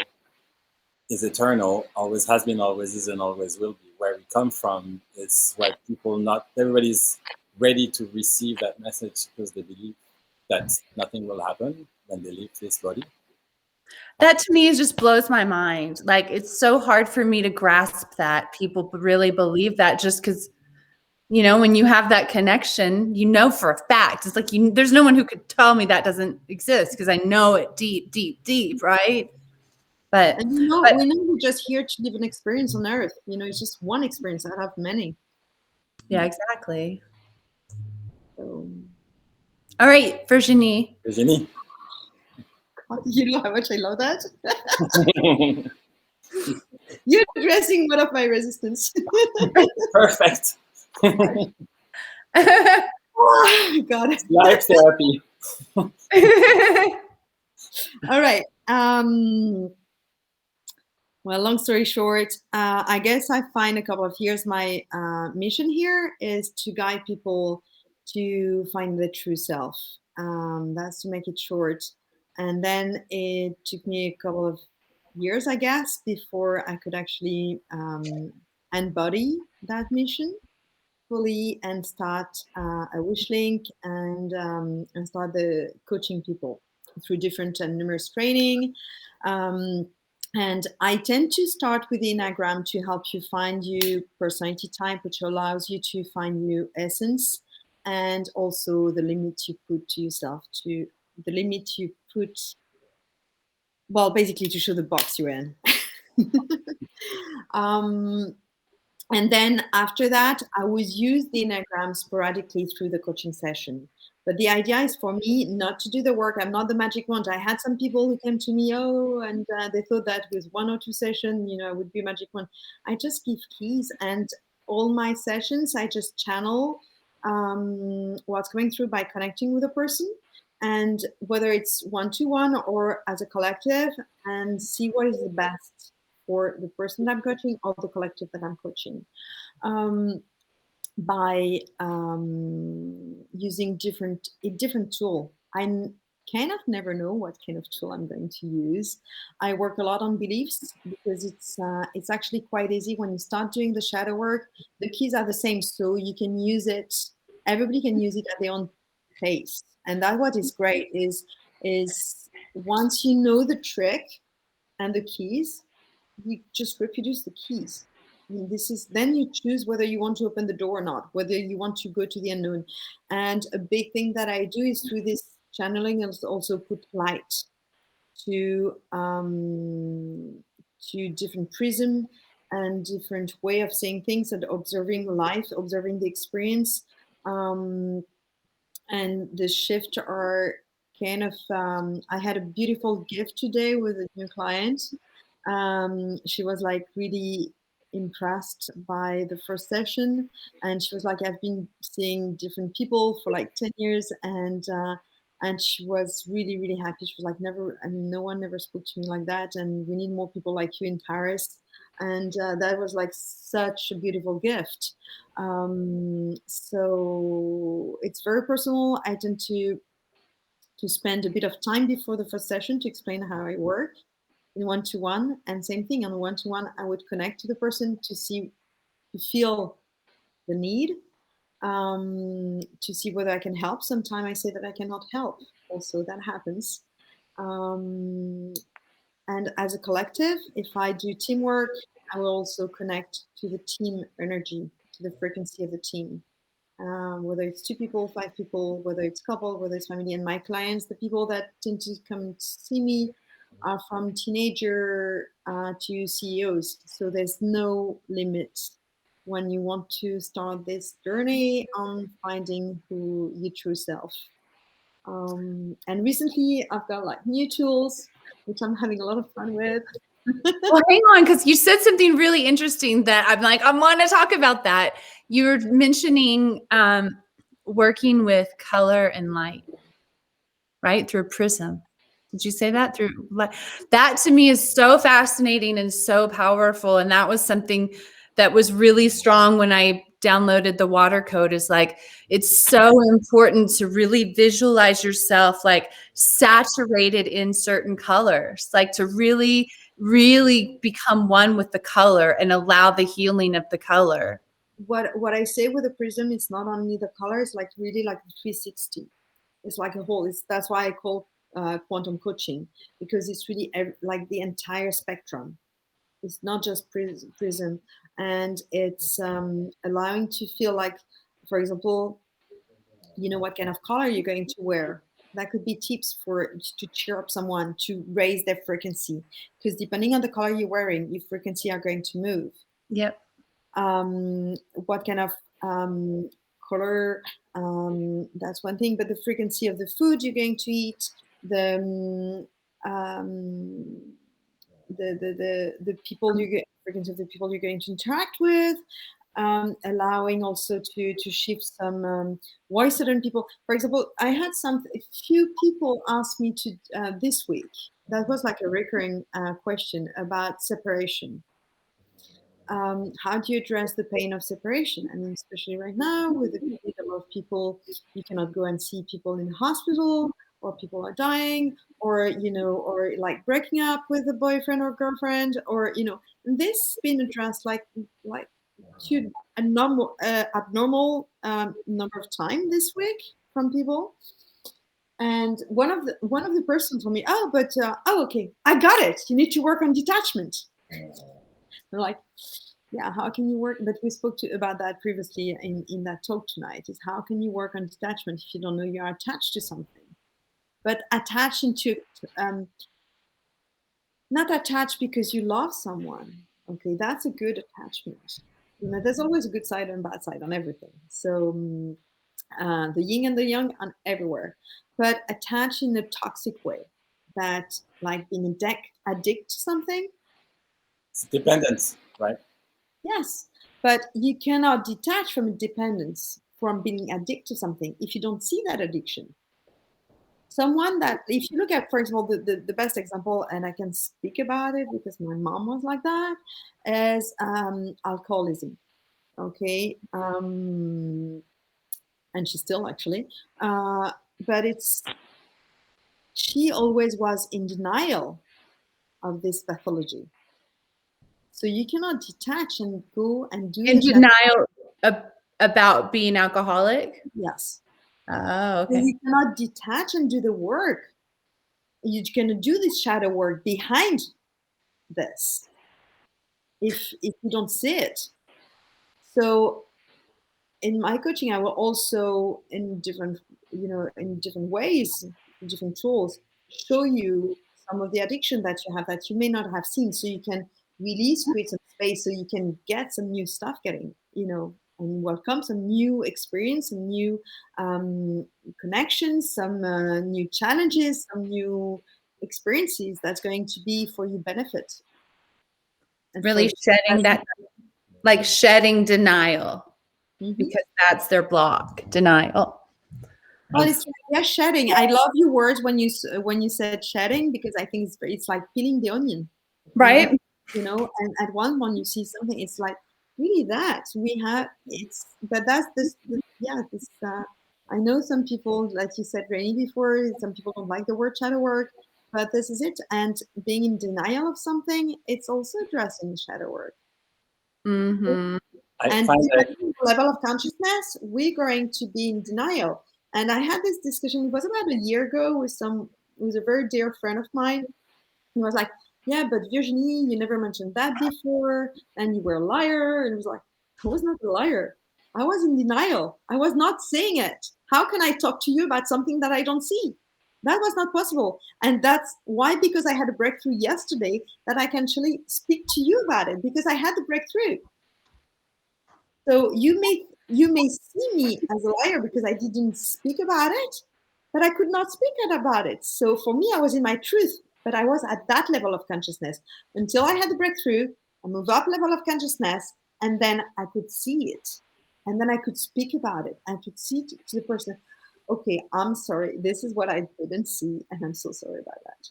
is eternal, always has been, always is, and always will be. Where we come from is why not everybody's ready to receive that message, because they believe that nothing will happen when they leave this body. That to me just blows my mind. Like, it's so hard for me to grasp that people really believe that, just because, you know, when you have that connection, you know for a fact. It's like there's no one who could tell me that doesn't exist, because I know it deep, deep, deep, right? But and we know we're just here to live an experience on Earth. You know, it's just one experience out of many. Yeah, exactly. So. All right, Virginie. Virginie. You know how much I love that. You're addressing one of my resistance. Perfect. Oh, God. It's life therapy. All right. Well, long story short, I guess I find a couple of years my mission here is to guide people to find the true self. That's to make it short. And then it took me a couple of years, I guess, before I could actually embody that mission fully and start a wish link and start the coaching people through different and numerous training. And I tend to start with the Enneagram to help you find your personality type, which allows you to find your essence, and also the limit you put to yourself, to the limit you put, well, basically to show the box you're in. And then after that, I would use the Enneagram sporadically through the coaching session. But the idea is for me not to do the work. I'm not the magic wand. I had some people who came to me, and they thought that with 1 or 2 sessions, you know, I would be a magic wand. I just give keys, and all my sessions, I just channel what's going through by connecting with a person, and whether it's one-to-one or as a collective, and see what is the best for the person that I'm coaching or the collective that I'm coaching. By using a different tool. I kind of never know what kind of tool I'm going to use. I work a lot on beliefs because it's actually quite easy when you start doing the shadow work. The keys are the same, so you can use it. Everybody can use it at their own pace, and that's what is great. Is is once you know the trick and the keys, you just reproduce the keys. I mean, then you choose whether you want to open the door or not, whether you want to go to the unknown. And a big thing that I do is through this channeling, I also put light to different prism and different way of seeing things and observing life, observing the experience. And the shift are kind of, I had a beautiful gift today with a new client. She was like really impressed by the first session, and she was like, I've been seeing different people for like 10 years, and she was really, really happy. She was like, no one never spoke to me like that, and we need more people like you in Paris. And that was like such a beautiful gift. So it's very personal. I tend to spend a bit of time before the first session to explain how I work in one-to-one, and same thing on one-to-one, I would connect to the person to feel the need, to see whether I can help. Sometimes I say that I cannot help. Also, that happens. And as a collective, if I do teamwork, I will also connect to the team energy, to the frequency of the team. Whether it's 2 people, 5 people, whether it's couple, whether it's family. And my clients, the people that tend to come to see me, are from teenager to CEOs. So there's no limit when you want to start this journey on finding who your true self. And recently I've got like new tools, which I'm having a lot of fun with. Well, hang on, because you said something really interesting that I'm like, I want to talk about that. You were mentioning working with color and light, right? Through a prism. Did you say that? Through that to me is so fascinating and so powerful. And that was something that was really strong when I downloaded the water code, is like, it's so important to really visualize yourself like saturated in certain colors, like to really become one with the color and allow the healing of the color. What I say with the prism, it's not only the color, it's like really like 360. It's like a whole. That's why I call quantum coaching, because it's really like the entire spectrum. It's not just prism, and it's allowing to feel like, for example, you know what kind of color you're going to wear. That could be tips to cheer up someone, to raise their frequency, because depending on the color you're wearing, your frequency are going to move. Yep. What kind of color, that's one thing, but the frequency of the food you're going to eat, the people frequency of the people you're going to interact with, allowing also to shift some why certain people. For example, I had a few people ask me to this week. That was like a recurring question about separation. How do you address the pain of separation? I mean, especially right now with the COVID, a lot of people, you cannot go and see people in the hospital, or people are dying, or or like breaking up with a boyfriend or girlfriend, or this been addressed like to a abnormal number of time this week from people. And one of the person told me, okay, I got it. You need to work on detachment. They're like, yeah, how can you work? But we spoke about that previously in that talk tonight, is how can you work on detachment if you don't know you're attached to something? But attaching to, not attached because you love someone. Okay, that's a good attachment. There's always a good side and bad side on everything. So the yin and the yang are everywhere. But attached in a toxic way, that like being addicted to something. It's dependence, right? Yes, but you cannot detach from dependence, from being addicted to something, if you don't see that addiction. Someone that, if you look at, for example, the best example, and I can speak about it because my mom was like that, is alcoholism. Okay, and she's still actually, but she always was in denial of this pathology. So you cannot detach and go and do in denial about being alcoholic. Yes. Oh, okay. So you cannot detach and do the work you're going to do this shadow work behind this if you don't see it. So in my coaching, I will also, in different ways, different tools, show you some of the addiction that you have that you may not have seen, so you can release, create some space, so you can get some new stuff getting, and welcome some new experience, some new connections, some new challenges, some new experiences that's going to be for your benefit. And really shedding that, like shedding denial, because that's their block, denial. Well, it's shedding. I love your words when you said shedding, because I think it's like peeling the onion, right? And at one point you see something, it's like really that we have but that's this. I know some people, like you said, Rainey, before, some people don't like the word shadow work, but this is it. And being in denial of something, it's also addressing shadow work. Mm-hmm. And at the level of consciousness, we're going to be in denial. And I had this discussion, it was about a year ago, with a very dear friend of mine. He was like, yeah, but Virginie, you never mentioned that before, and you were a liar. And it was like, I was not a liar. I was in denial. I was not saying it. How can I talk to you about something that I don't see? That was not possible. And that's why, because I had a breakthrough yesterday, that I can actually speak to you about it, because I had the breakthrough. So you may see me as a liar because I didn't speak about it, but I could not speak about it. So for me, I was in my truth, but I was at that level of consciousness until I had the breakthrough. I moved up level of consciousness, and then I could see it, and then I could speak about it. I could see to the person, okay, I'm sorry, this is what I didn't see, and I'm so sorry about that.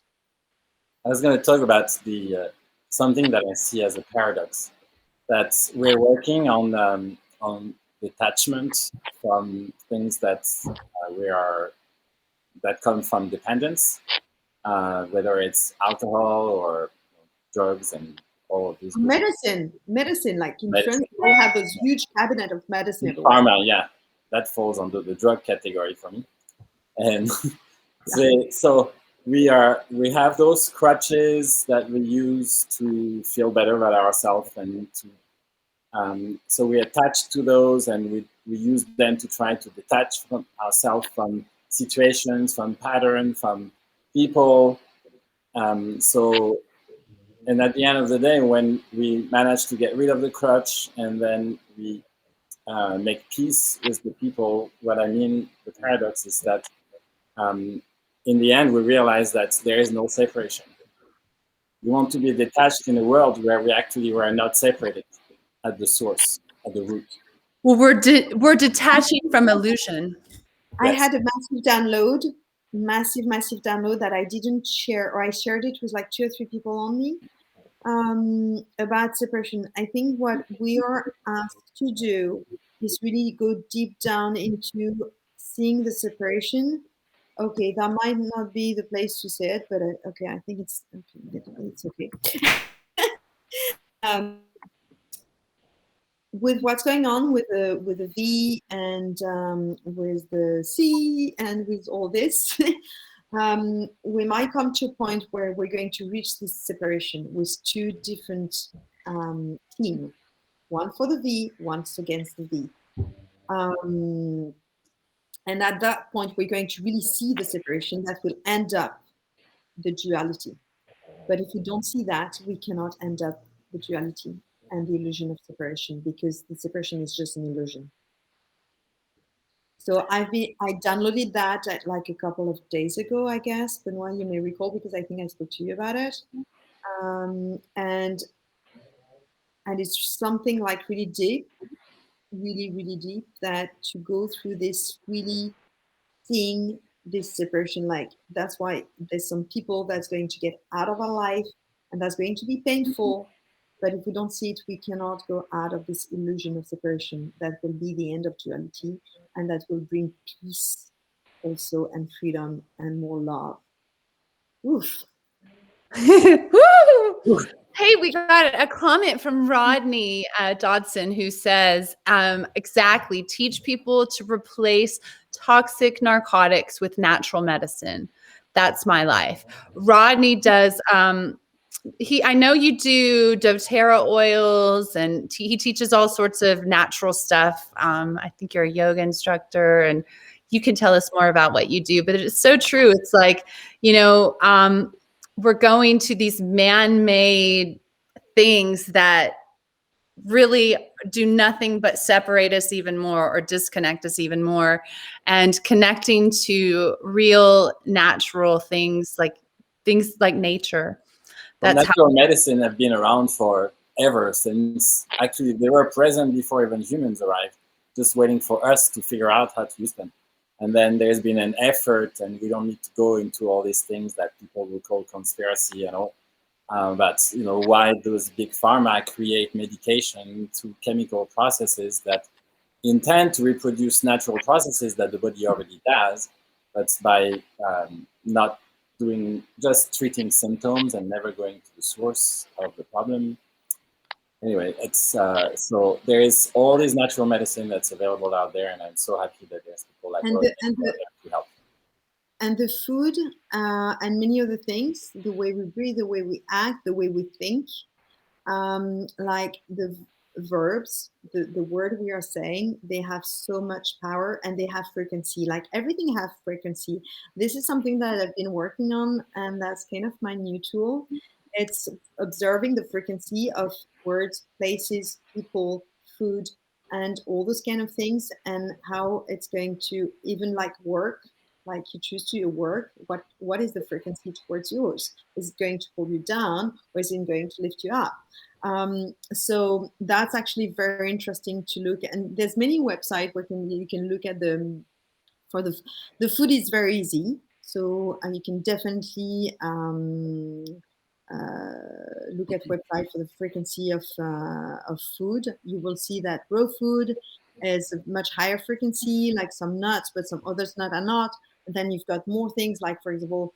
I was going to talk about the something that I see as a paradox, that we're working on detachment from things that that come from dependence, whether it's alcohol or drugs and all of these. Medicine, like in France, we have this huge cabinet of medicine. Pharma, yeah, that falls under the drug category for me. And so we have those crutches that we use to feel better about ourselves, and so we attach to those, and we use them to try to detach from ourselves, from situations, from patterns, from people. And at the end of the day, when we manage to get rid of the crutch and then we make peace with the people, what I mean, the paradox is that in the end, we realize that there is no separation. We want to be detached in a world where we actually were not separated at the source, at the root. Well, we're detaching from illusion. I had a massive download that I didn't share, or I shared it with like 2 or 3 people only, about separation. I think what we are asked to do is really go deep down into seeing the separation. Okay, that might not be the place to say it, but okay, I think it's okay. With what's going on with the V and with the C and with all this, we might come to a point where we're going to reach this separation with 2 different teams, one for the V, one against the V. And at that point, we're going to really see the separation that will end up the duality. But if we don't see that, we cannot end up the duality and the illusion of separation, because the separation is just an illusion. So I downloaded that like a couple of days ago, I guess. Benoit, you may recall, because I think I spoke to you about it. And it's something like really deep, really, really deep, that to go through this, really seeing this separation, like that's why there's some people that's going to get out of our life, and that's going to be painful. But if we don't see it, we cannot go out of this illusion of separation. That will be the end of duality, and that will bring peace also, and freedom, and more love. Oof. Hey, we got a comment from Rodney Dodson, who says, exactly, teach people to replace toxic narcotics with natural medicine. That's my life. Rodney does, I know you do doTERRA oils, and he teaches all sorts of natural stuff. I think you're a yoga instructor, and you can tell us more about what you do, but it's so true. It's like, we're going to these man-made things that really do nothing but separate us even more or disconnect us even more, and connecting to real natural things like nature. Well, natural medicine have been around forever, since actually they were present before even humans arrived, just waiting for us to figure out how to use them. And then there's been an effort, and we don't need to go into all these things that people will call conspiracy and all. But why those big pharma create medication through chemical processes that intend to reproduce natural processes that the body already does, but by not just treating symptoms and never going to the source of the problem. Anyway, it's so there is all this natural medicine that's available out there, and I'm so happy that there's people like to help. And the food and many other things, the way we breathe, the way we act, the way we think, like the verbs, the word we are saying, they have so much power, and they have frequency. Like everything has frequency. This is something that I've been working on, and that's kind of my new tool. It's observing the frequency of words, places, people, food, and all those kind of things, and how it's going to even like work. Like you choose to your work, what is the frequency towards yours? Is it going to pull you down, or is it going to lift you up? So that's actually very interesting to look at. And there's many websites where you can look at the food is very easy. So you can definitely look at website for the frequency of food. You will see that raw food is a much higher frequency, like some nuts, but some others nuts are not. And then you've got more things like, for example,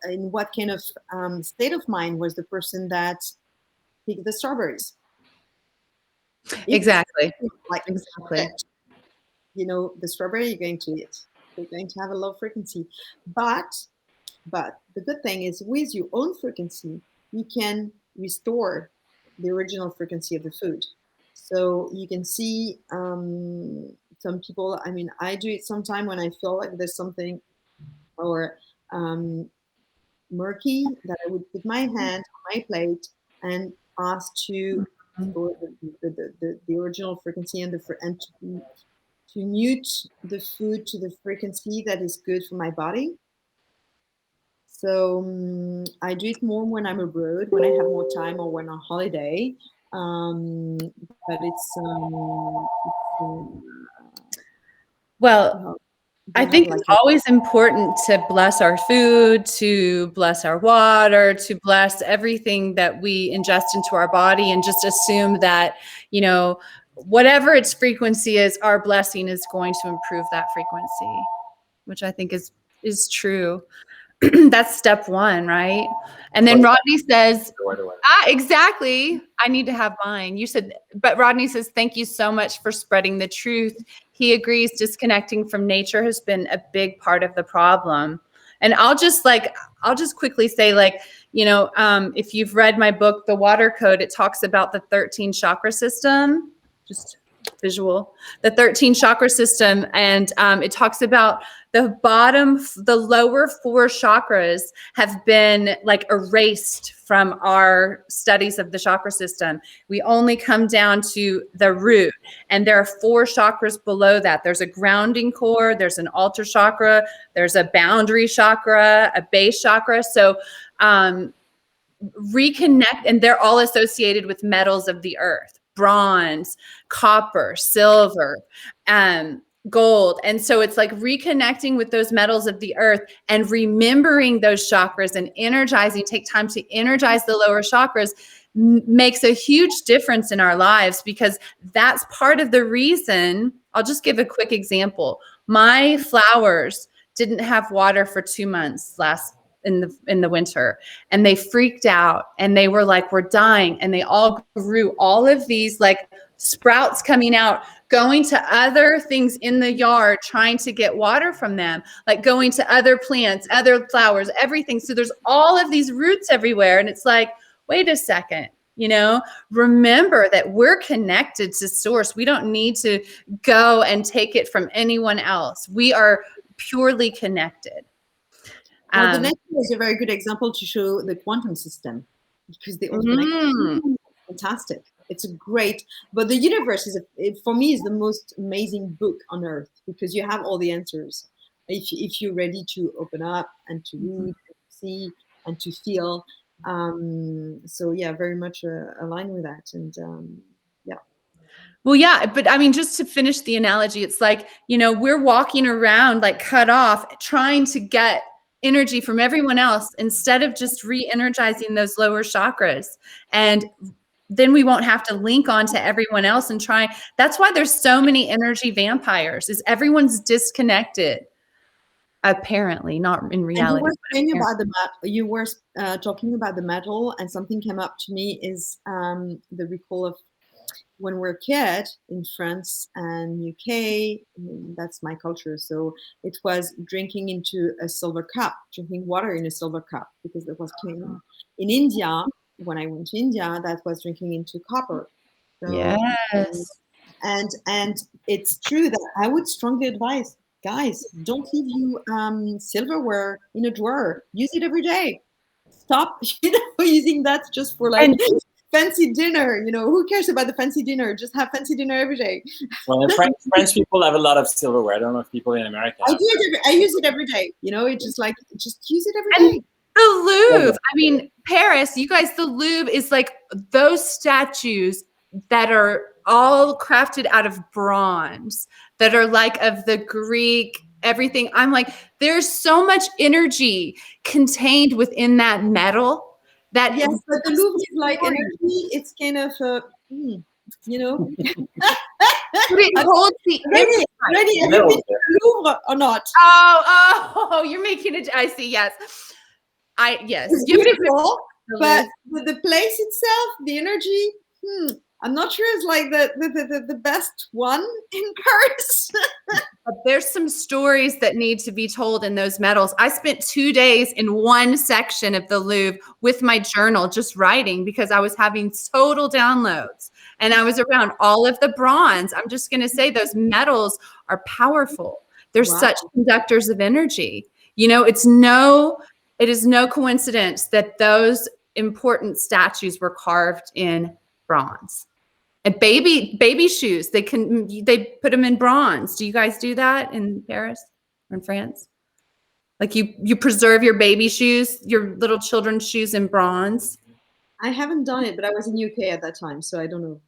in what kind of state of mind was the person that picked the strawberries? Exactly. Exactly. The strawberry you're going to eat, they're going to have a low frequency. But the good thing is, with your own frequency, you can restore the original frequency of the food. So you can see some people, I do it sometime when I feel like there's something or murky, that I would put my hand on my plate and ask to restore the original frequency and to mute the food to the frequency that is good for my body. So I do it more when I'm abroad, when I have more time, or when on holiday. But well, I think it's always important to bless our food, to bless our water, to bless everything that we ingest into our body, and just assume that, whatever its frequency is, our blessing is going to improve that frequency, which I think is true. That's step one, right? And then Rodney says, exactly. I need to have mine. You said, but Rodney says, thank you so much for spreading the truth. He agrees disconnecting from nature has been a big part of the problem. And I'll just quickly say, if you've read my book, The Water Code, it talks about the 13 chakra system, just visual, the 13 chakra system. And it talks about the lower 4 chakras have been like erased from our studies of the chakra system. We only come down to the root, and there are 4 chakras below that. There's a grounding core, there's an altar chakra, there's a boundary chakra, a base chakra. So reconnect, and they're all associated with metals of the earth: bronze, copper, silver, gold. And so it's like reconnecting with those metals of the earth and remembering those chakras and take time to energize the lower chakras makes a huge difference in our lives, because that's part of the reason. I'll just give a quick example. My flowers didn't have water for 2 months in the winter, and they freaked out, and they were like, we're dying. And they all grew all of these like sprouts coming out, going to other things in the yard, trying to get water from them, like going to other plants, other flowers, everything. So there's all of these roots everywhere. And it's like, wait a second, remember that we're connected to source. We don't need to go and take it from anyone else. We are purely connected. Well, the next one is a very good example to show the quantum system, because they all connect. Fantastic. It's a great, but the universe for me, is the most amazing book on earth, because you have all the answers if you're ready to open up and to read, and to see and to feel. So yeah, very much aligned with that. And yeah. Well, yeah, but I mean, just to finish the analogy, it's like, we're walking around like cut off, trying to get energy from everyone else instead of just re-energizing those lower chakras. And then we won't have to link on to everyone else and try. That's why there's so many energy vampires, is everyone's disconnected. Apparently, not in reality. You were talking about the metal, and something came up to me is the recall of when we're a kid in France and UK. That's my culture. So it was drinking into a silver cup, drinking water in a silver cup, because that was clean. In India, when I went to India, that was drinking into copper. So, yes. And it's true that I would strongly advise, guys, don't leave you silverware in a drawer. Use it every day. Stop, using that just for like fancy dinner. Who cares about the fancy dinner? Just have fancy dinner every day. Well, French people have a lot of silverware. I don't know if people in America. I use it every day. It's just use it every day. The Louvre. I mean, Paris, you guys, the Louvre is like those statues that are all crafted out of bronze, that are like of the Greek, everything. I'm like, there's so much energy contained within that metal. That yes, but the Louvre is like energy. It's kind of, but it holds the Ready? Have you been to the Louvre or not? Oh, you're making it. I see. Yes. Yes. It's beautiful, but the place itself, the energy, I'm not sure it's like the best one in Paris. But there's some stories that need to be told in those medals. I spent 2 days in one section of the Louvre with my journal, just writing, because I was having total downloads, and I was around all of the bronze. I'm just going to say those metals are powerful. They're such conductors of energy. It is no coincidence that those important statues were carved in bronze. And baby shoes, they put them in bronze. Do you guys do that in Paris or in France? Like you preserve your baby shoes, your little children's shoes in bronze? I haven't done it, but I was in UK at that time, so I don't know.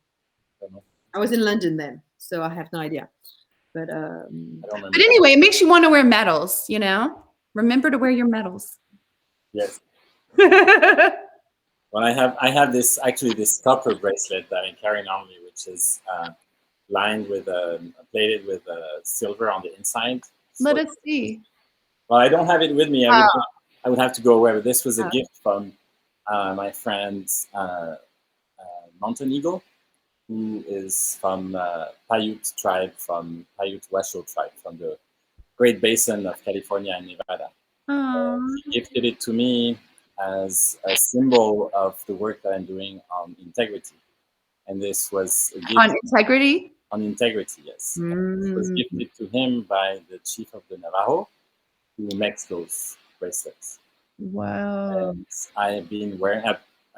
I was in London then, so I have no idea. But anyway, it makes you want to wear medals, Remember to wear your medals. Yes. Well, I have this copper bracelet that I'm carrying on me, which is lined with plated with silver on the inside. Let us see. Well, I don't have it with me. I would have to go away. But this was a gift from my friend Mountain Eagle, who is from Paiute Washoe tribe, from the Great Basin of California and Nevada. He gifted it to me as a symbol of the work that I'm doing on integrity. And this was a gift on integrity? On integrity, yes. It was gifted to him by the chief of the Navajo, who makes those bracelets. Wow. And I've been wearing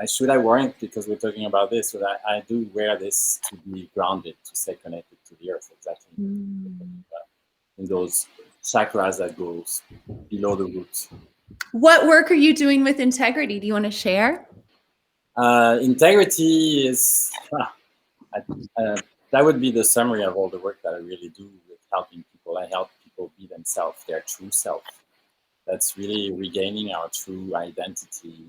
should I wear it because we're talking about this, but I do wear this to be grounded, to stay connected to the earth, exactly. In those chakras that goes below the roots. What work are you doing with integrity? Do you want to share? Integrity is, that would be the summary of all the work that I really do with helping people. I help people be themselves, their true self. That's really regaining our true identity.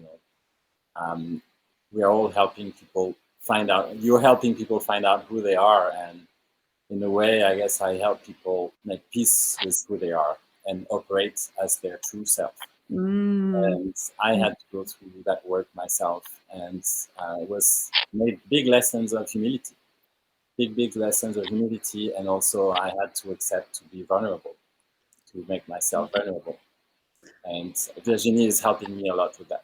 We're all helping people find out, you're helping people find out who they are. And in a way, I guess I help people make peace with who they are and operate as their true self. And I had to go through that work myself, and made big lessons of humility. big lessons of humility, and also I had to accept to be vulnerable, to make myself vulnerable. And Virginie is helping me a lot with that.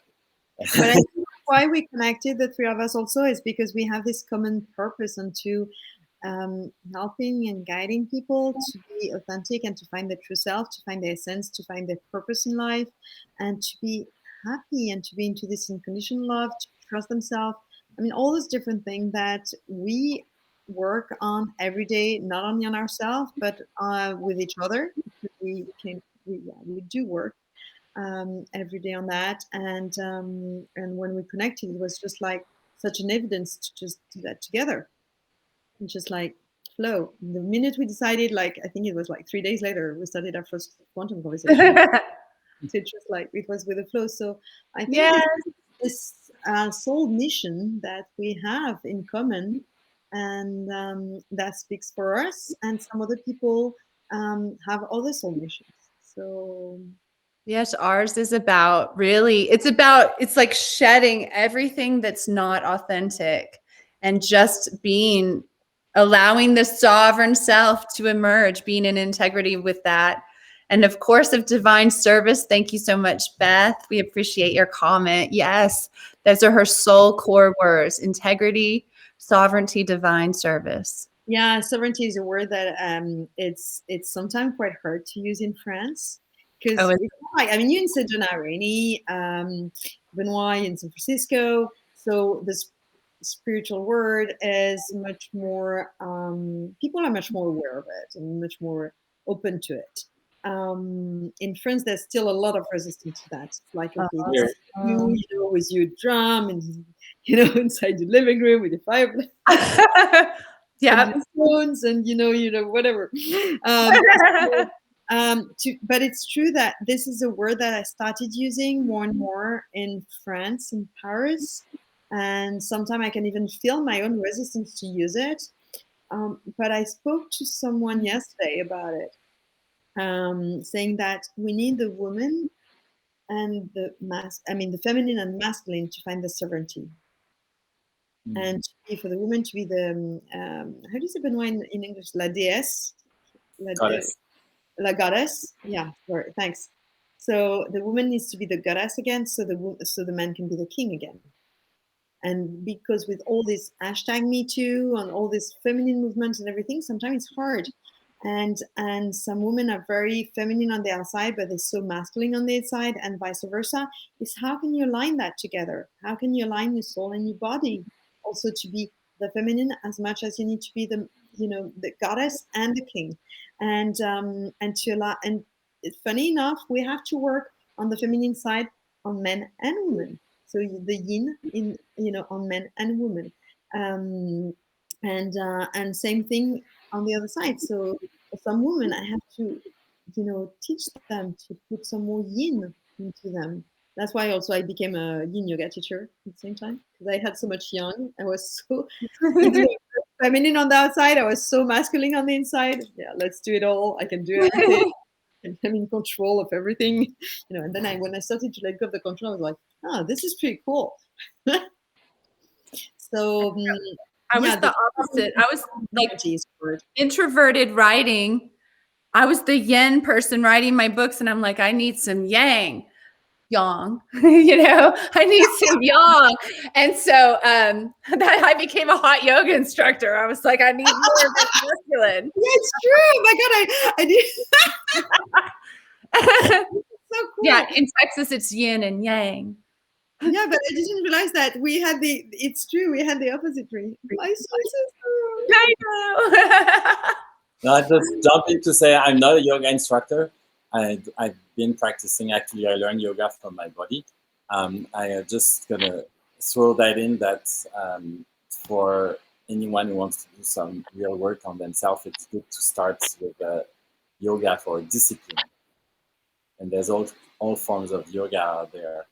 But I think why we connected, the three of us, also is because we have this common purpose into helping and guiding people to be authentic and to find their true self, to find their essence, to find their purpose in life, and to be happy and to be into this unconditional love, to trust themselves. I mean, all those different things that we work on every day, not only on ourselves, but with each other. We do work every day on that. And when we connected, it was just like such an evidence to just do that together. And just like flow. The minute we decided, like, I think it was like 3 days later, we started our first quantum conversation. So it's just like, it was with the flow. So I think this soul mission that we have in common, and that speaks for us, and some other people have other soul missions. So yes, ours is about it's like shedding everything that's not authentic and just allowing the sovereign self to emerge, being in integrity with that. And of course, of divine service. Thank you so much, Beth. We appreciate your comment. Yes, those are her soul core words: integrity, sovereignty, divine service. Yeah, sovereignty is a word that it's sometimes quite hard to use in France, because I mean, you in Sedona, Rainey, Benoit in San Francisco. So the spiritual word is much more. People are much more aware of it and much more open to it. In France, there's still a lot of resistance to that. Like, okay, you know, with your drum and inside the living room with the fireplace. Yeah, phones and whatever. But it's true that this is a word that I started using more and more in France, in Paris, and sometimes I can even feel my own resistance to use it. But I spoke to someone yesterday about it, saying that we need the woman and the feminine and masculine to find the sovereignty. And for the woman to be the how do you say Benoit in English? La déesse, la goddess. Yeah, sorry, thanks. So the woman needs to be the goddess again, so the man can be the king again. And because with all this hashtag Me Too and all this feminine movements and everything, sometimes it's hard. And some women are very feminine on the outside, but they're so masculine on the inside, and vice versa. Is how can you align that together? How can you align your soul and your body also to be the feminine as much as you need to be the goddess and the king? And to allow, and funny enough, we have to work on the feminine side on men and women. So the yin in on men and women, and same thing on the other side. So for some women, I have to teach them to put some more yin into them. That's why also I became a yin yoga teacher at the same time, because I had so much yang. I was so feminine on the outside. I was so masculine on the inside. Yeah, let's do it all. I can do everything. I'm in control of everything, and then when I started to let go of the control, I was like, oh, this is pretty cool. So I was the opposite. I was like introverted writing. I was the yin person writing my books, and I'm like, I need some yang. I need some yang. And so I became a hot yoga instructor. I was like, I need more of that masculine. It's true. Oh my God, I did. So cool. Yeah, in Texas, it's yin and yang. Yeah, but I didn't realize that it's true. We had the opposite tree. I know. No, I just jumping to say I'm not a yoga instructor. I've been practicing. Actually, I learned yoga from my body. I just gonna throw that in that for anyone who wants to do some real work on themselves, it's good to start with yoga for discipline. And there's all forms of yoga out there,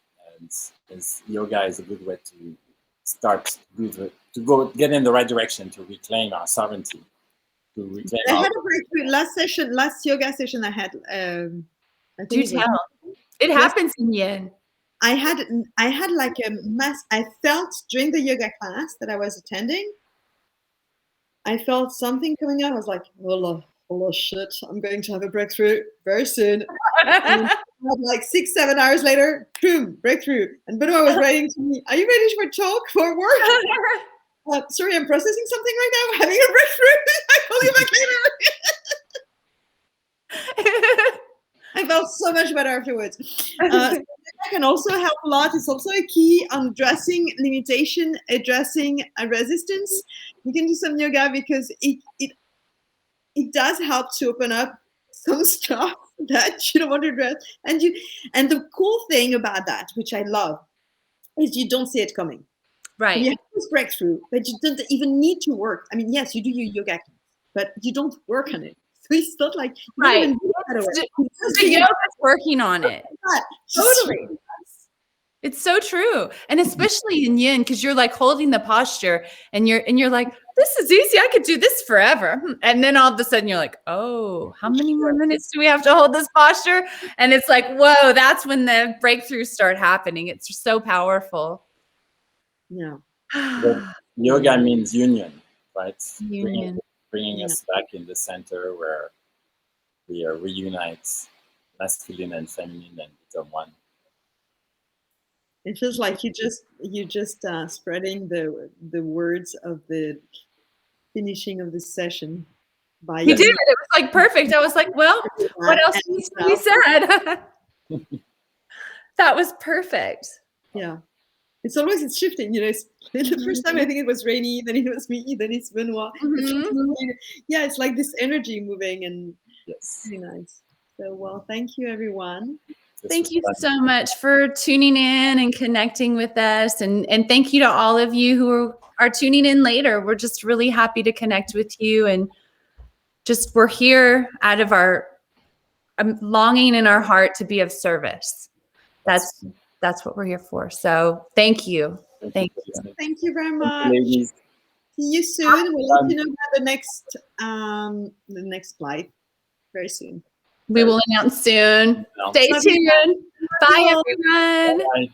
and yoga is a good way to start to go get in the right direction to reclaim our sovereignty. I had a very good last yoga session I had. Do tell. It happens in yin. I had like a mass. I felt during the yoga class that I was attending I felt something coming up. I was like, oh shit, I'm going to have a breakthrough very soon. And like 6-7 hours later, boom, breakthrough. And Benoit was writing to me, are you ready for talk, for work? Sorry, I'm processing something right now. I'm having a breakthrough. I'll call you back later. I felt so much better afterwards. That can also help a lot. It's also a key on addressing limitation, addressing a resistance. You can do some yoga because it does help to open up some stuff that you don't want to address. And the cool thing about that, which I love, is you don't see it coming. Right. You have this breakthrough, but you don't even need to work. I mean, yes, you do your yoga, but you don't work on it. So it's not like right. The yoga's working on it. Totally. It's so true. And especially in yin, because you're like holding the posture and you're like, this is easy. I could do this forever. And then all of a sudden you're like, oh, how many more minutes do we have to hold this posture? And it's like, whoa, that's when the breakthroughs start happening. It's just so powerful. Yeah. Yoga means union, right? Union. Bringing us back in the center where we reunite masculine and feminine and become one. It feels like you just spreading the words of the finishing of this session. You did. It was like perfect. I was like, well, what else needs to be said? That was perfect. Yeah. It's shifting, you know. The first time I think it was Rainey, then it was me, then it's Benoit. Yeah, it's like this energy moving, and it's really nice. So, well, thank you, everyone. Thank you so much for tuning in and connecting with us, and thank you to all of you who are tuning in later. We're just really happy to connect with you, and just we're here out of our longing in our heart to be of service. That's what we're here for. So thank you. Thank you. Thank you very much. Ladies. See you soon. We'll let you know about the next flight very soon. We will announce soon. Stay tuned. Bye, everyone. Bye.